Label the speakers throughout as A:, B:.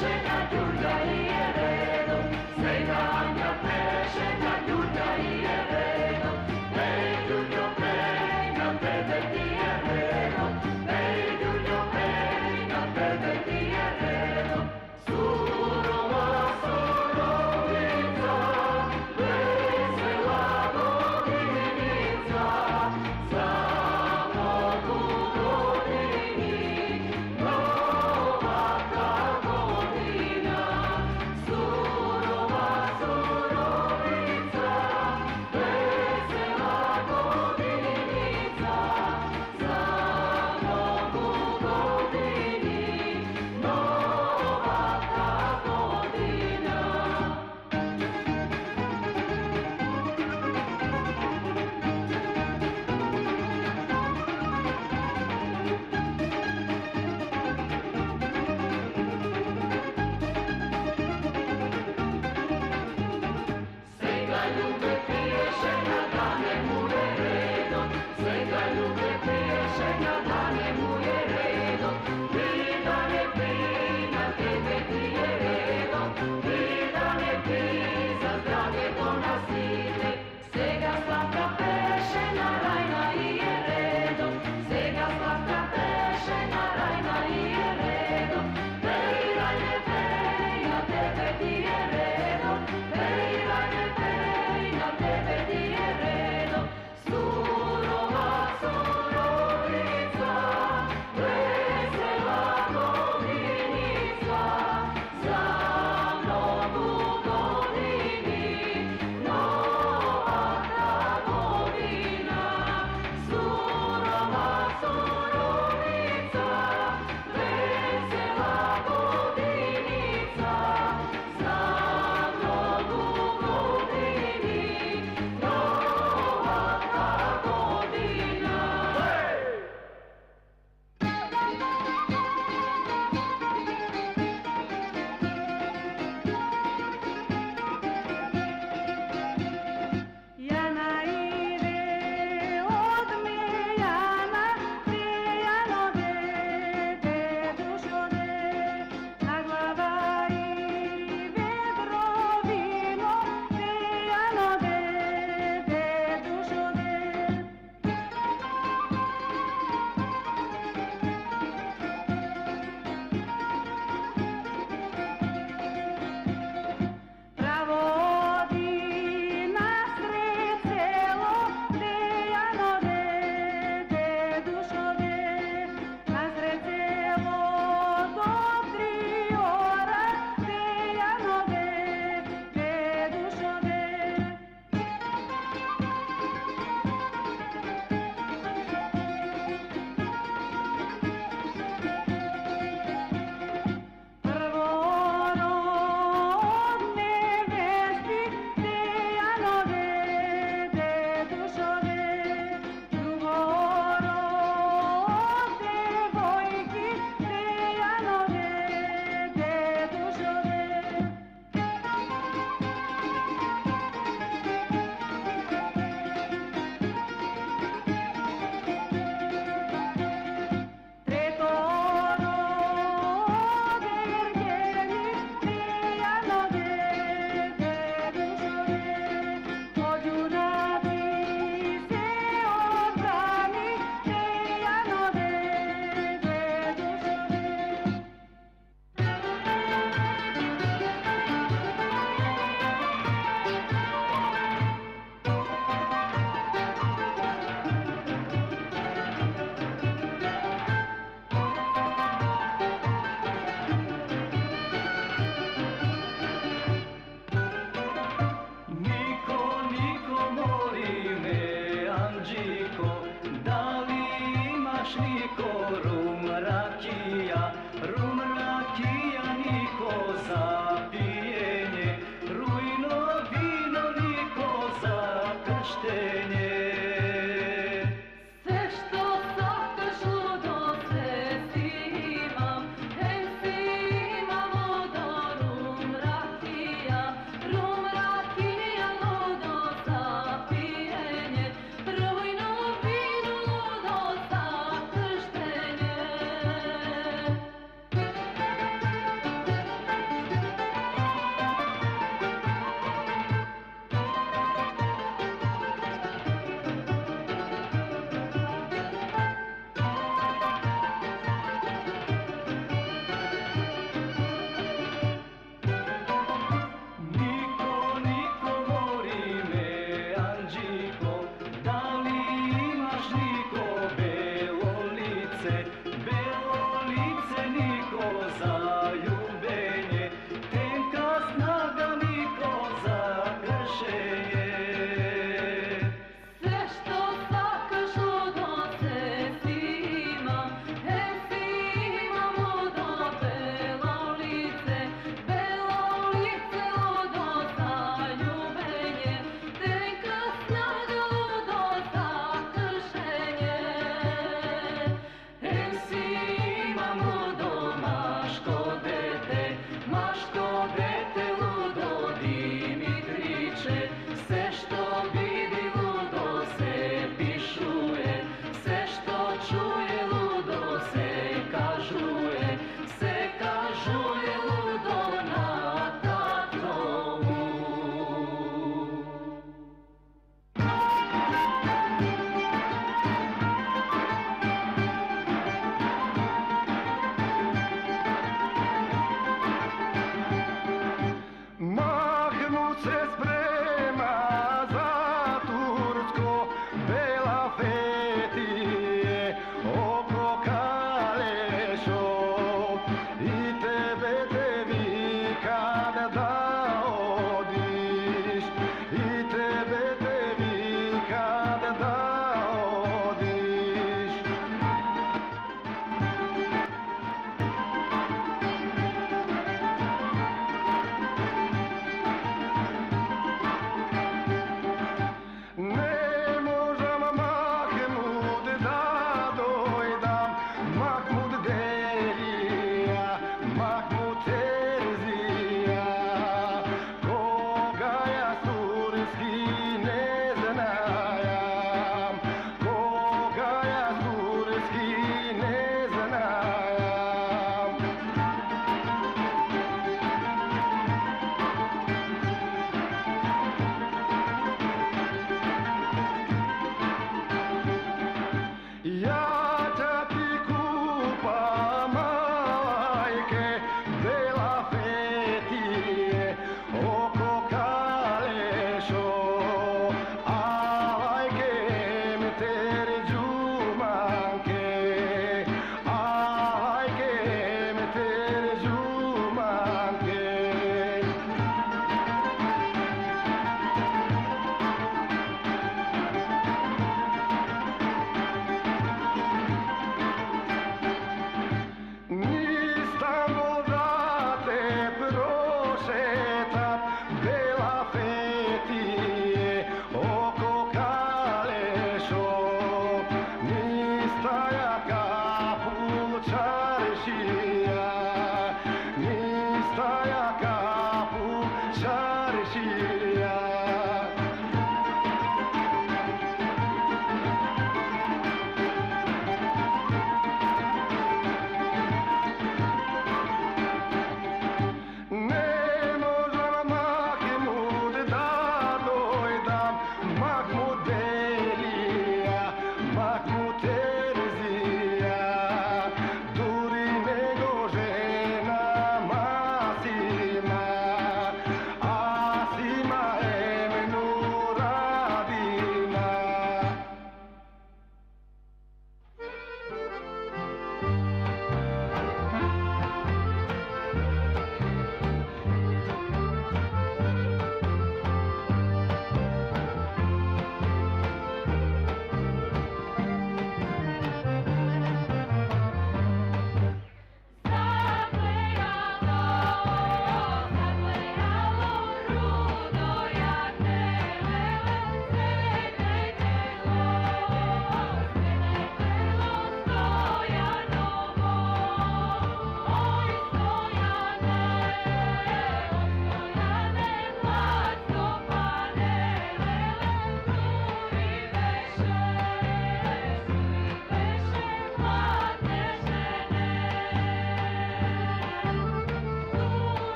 A: Nova godini,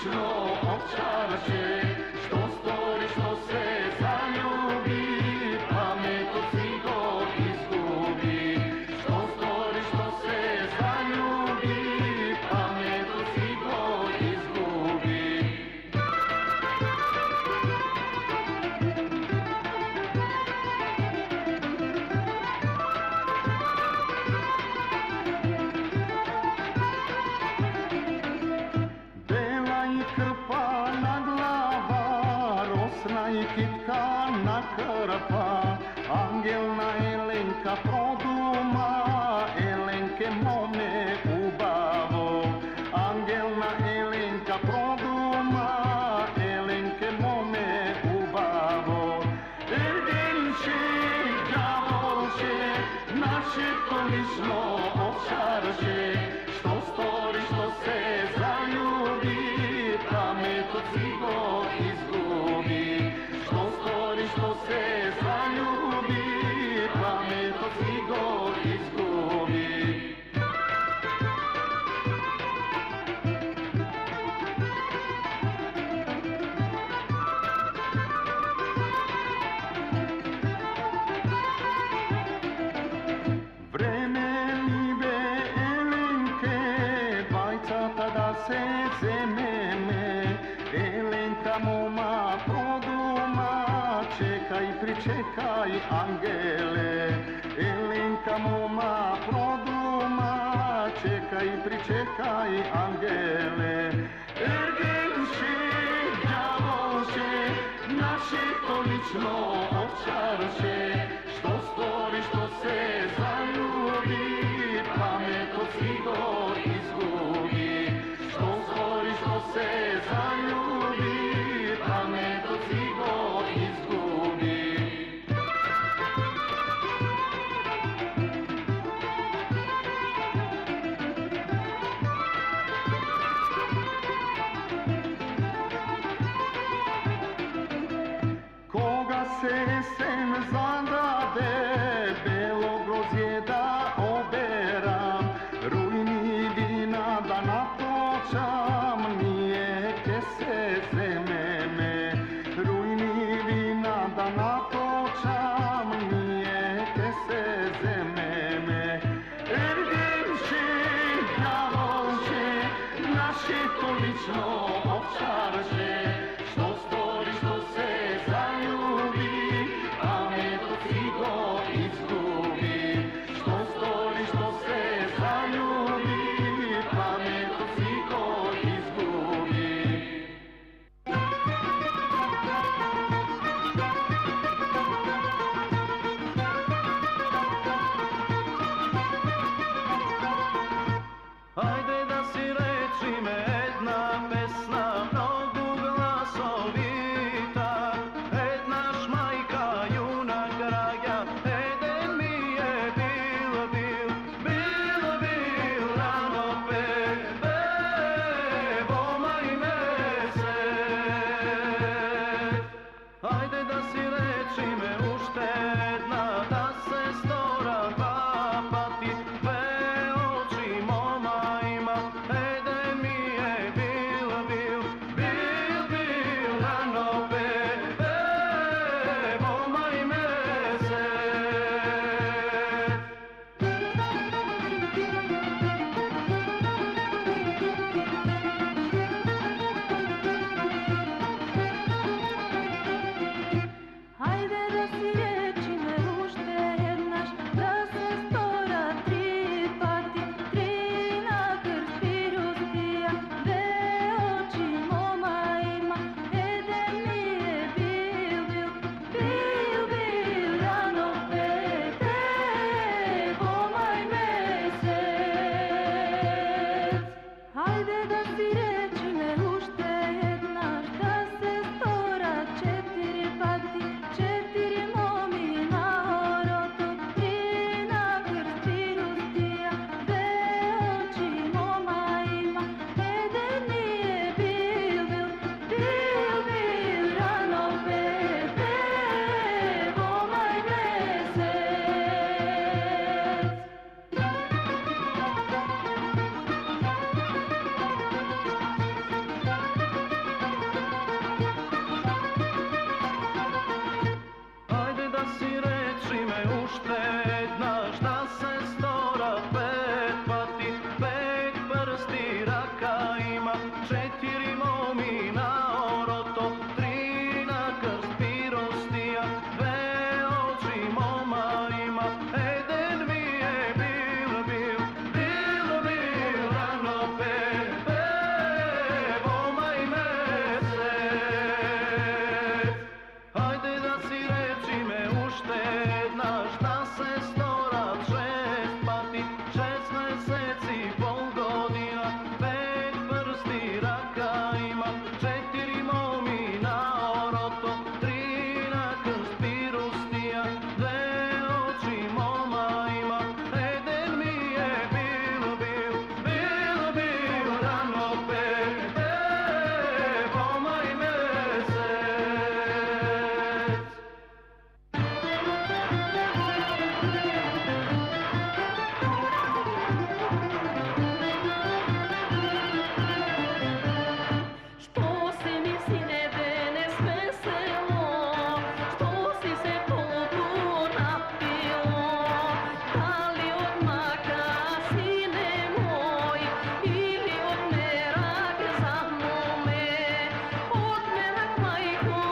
A: lično ovčarče, što stori, što se zaljubi, pamet od cigo izgubi. Što stori, što se zaljubi, pamet od cigo izgubi. Krpana glava, rosna i kitkana krpa, angelna Elenka produma, Elenke mome ubavo. Angelna Elenka produma, Elenke mome ubavo. Ergenče, đavolče, naše količno ovčarče, što stori, što se zaljubi, pamet od cigo izgubi. Što stori, što se zaljubi, pamet od cigo izgubi. Vreme libe Elenke, bajcata da se zemene, Elenka moma produma, čekaj, pričekaj angele. Elenka moma produma, čekaj, pričekaj angele. Ergenče, đavolče, naše količno ovčarče, što stori, što se zaljubi, pamet od cigo izgubi. Što stori, što se zaljubi, pamet od cigo izgubi. Koga se sen zadade, belo grozje da oberam, rujni vina da natočam, nije kese zememe. Rujni vina da natočam, nije kese zememe. Ergenče, đavolče, naše količno ovčarče, što stori, što se zaljubi, pamet uštedna, šta se stora pet pati, pet prsti raka ima, 4 momina oroto, 3 na krst pirostija, 2 oči moma ima, eden mi je bil rano moma i mesec. Hajde da si reči me uštedna, šta se storat 6 pati, 6 meseci, pol godina, 5 prsti raka ima, 4 momina oroto, 3 na krst pirustija, 2 oči moma ima, eden mi je bil rano moma i mesec.
B: Što si mi sine danas veselo, što si se toliko napilo, da li od maka sine moj, ili od merak za mome, od merak majko,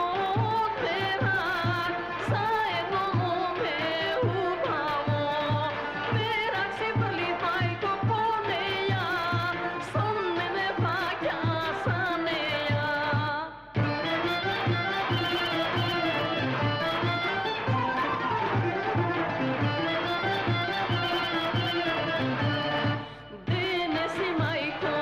B: od merak, zajedno mome upalo, merak si prli majko poneja, sonne me vakja saneja. Dene si majko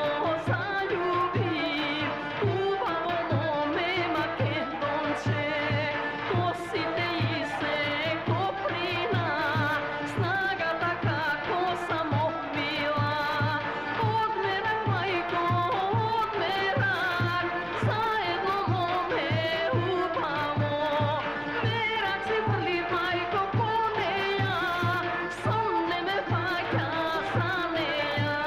B: zaljubiv, upalo mome Makedonče, kosite i se koprina, snaga takako samo bila, odmerak majko, odmerak, zajedno mome upalo, merak si vrli majko poneja, sonne me vakja saneja.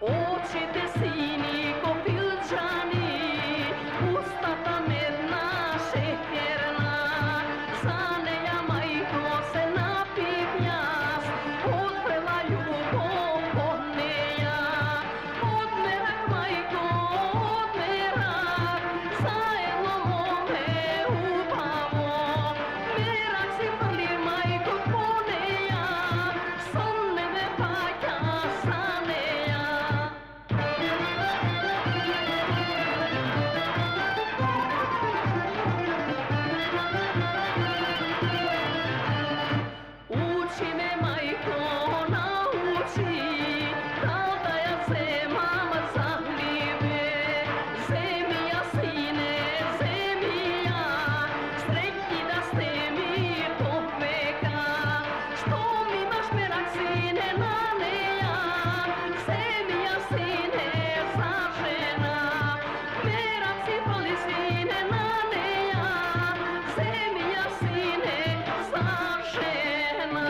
B: Очите сини ко пилчани, устата медна шекерна, за нея майко се напив јас, отпрела љубов по неја. Одмерак майко, одмерак, заедно моме убаво, мерак си фрли майко по неја, сонне ме ваќа за неја. Uči me majko, nauči, kao da ja zemam zahljive. Zemlja sine, zemlja, sretni da ste mi do veka. Što mi imaš merak sine na neja, zemlja sine zažena. Merak si fali sine na neja, zemlja sine zažena.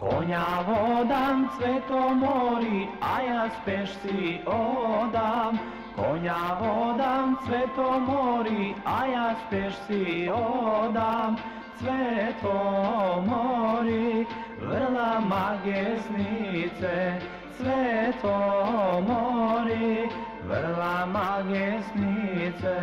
A: Konja vodam cveto mori, a ja spešci odam. Konja vodam cveto mori, a ja spešci odam. Cveto mori, vrla magesnice, cveto mori, vrla magesnice.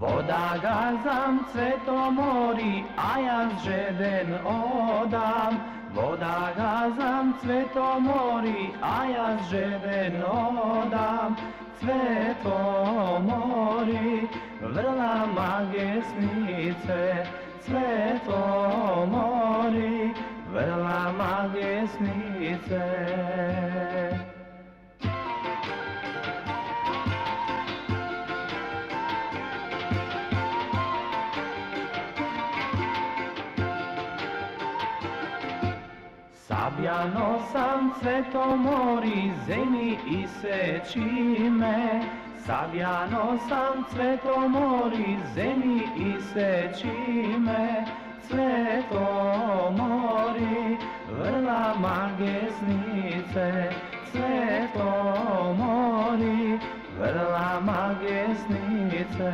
A: Voda gazam cveto mori, a ja žeden odam. Voda gazam cveto mori, a ja žeden odam. Cveto mori, vrla magesnice, cveto mori, vrla magesnice. Sabljano sam cveto mori, zemi iseći me. Sabljano sam cveto mori, zemi iseći me. Cveto mori, vrla magesnice, cveto mori, vrla magesnice.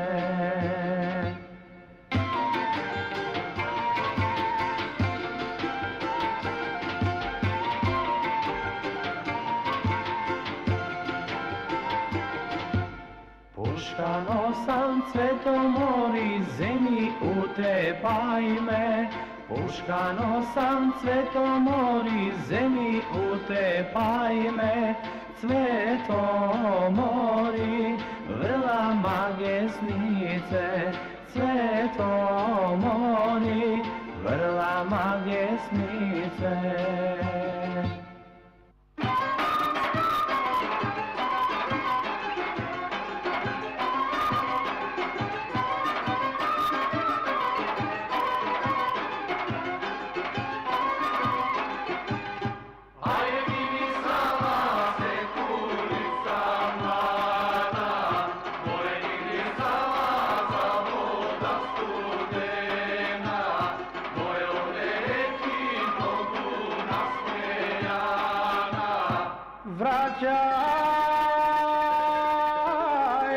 A: Puškano sam cveto mori, zemi utepaj me. Puškano sam cveto mori, zemi utepaj me. Cveto mori, vrla magesnice, cveto mori, vrla magesnice.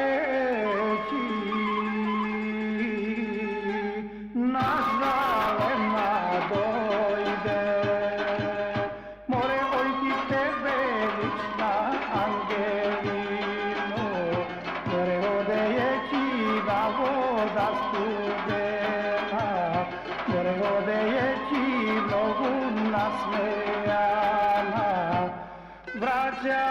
A: Vraćajeći na zalema dojde, more ojti tebe lična Angelino, more odejeći da voda studena, more odejeći mnogu nasmejana. Vraćajeći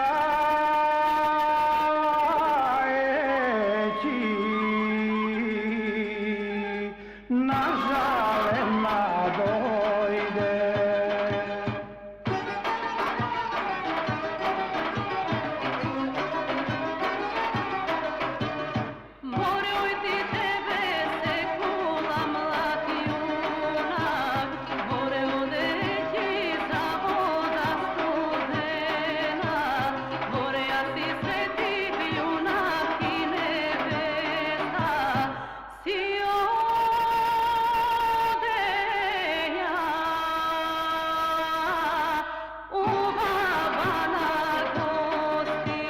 A: na zalema dojde.
B: More ojti tebe se kula mlad junak, more odeći za voda studena, more ja si sveti junak i nebesa, si odeja u baba na gosti.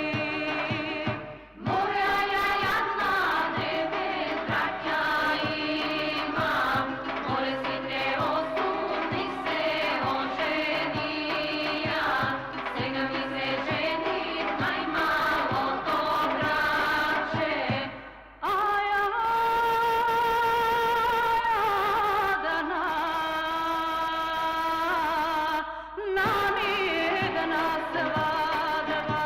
B: Moja ja jadna tebe traća imam, more si te osudni se oženija, svega mi se ženit maj malo to braće, a ja jadna nam jedna svadba.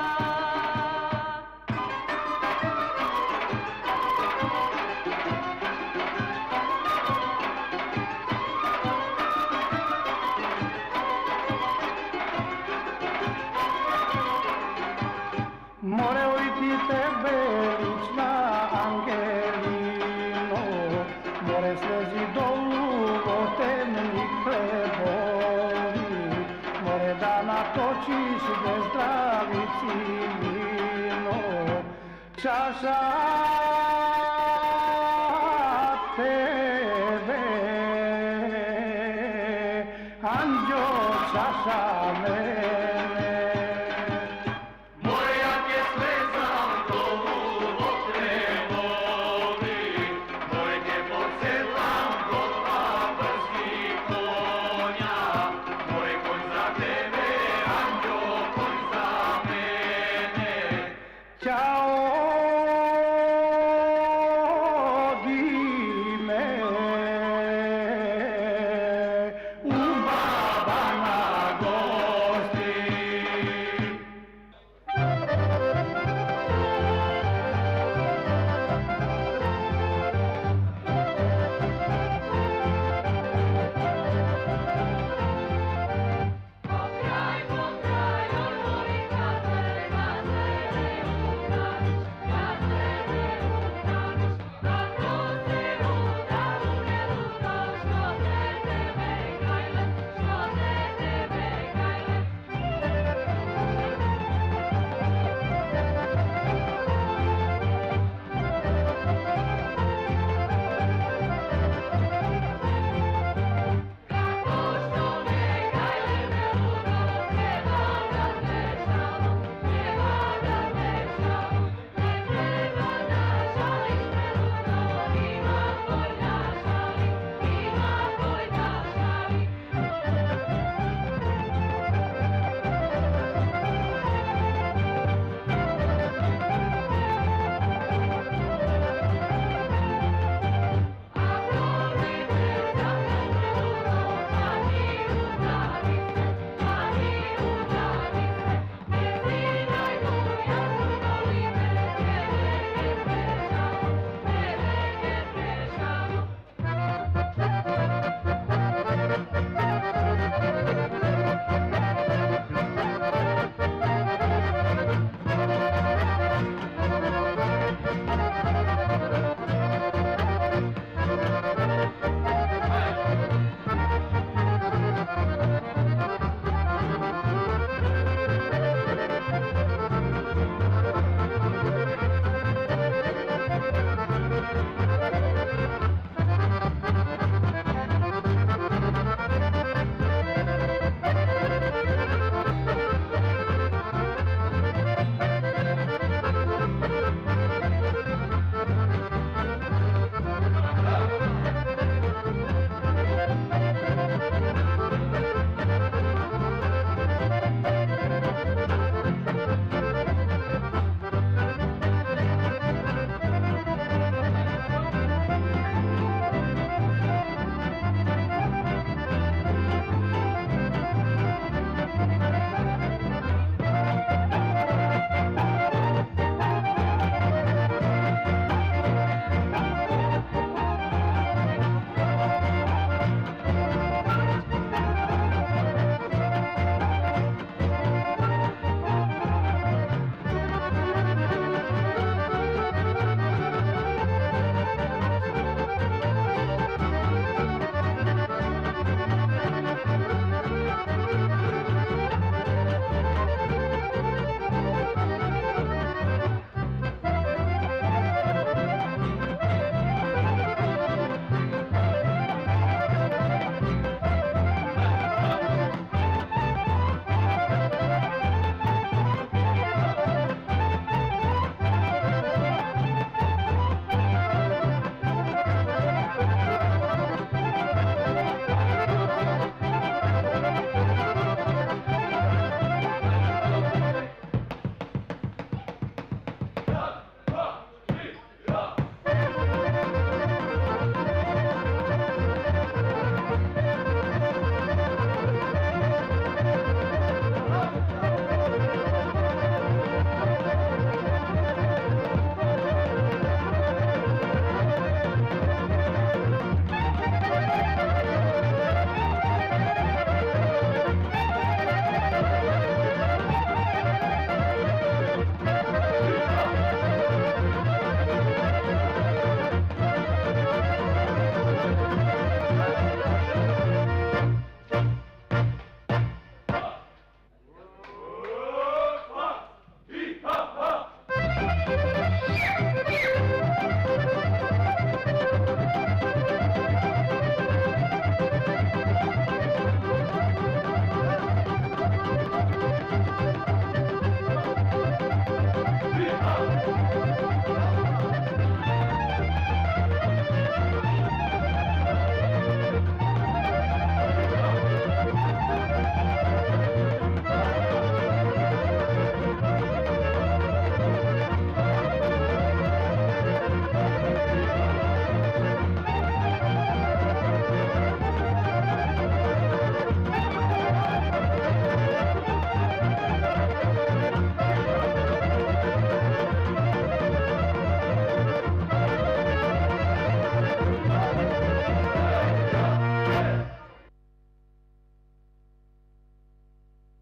A: More ojti tebe lična Angelino, more slezi dolu o temni hlebovi, more dana to hoćiš bez zdravici vino, čaša tebe, anđeo čaša me.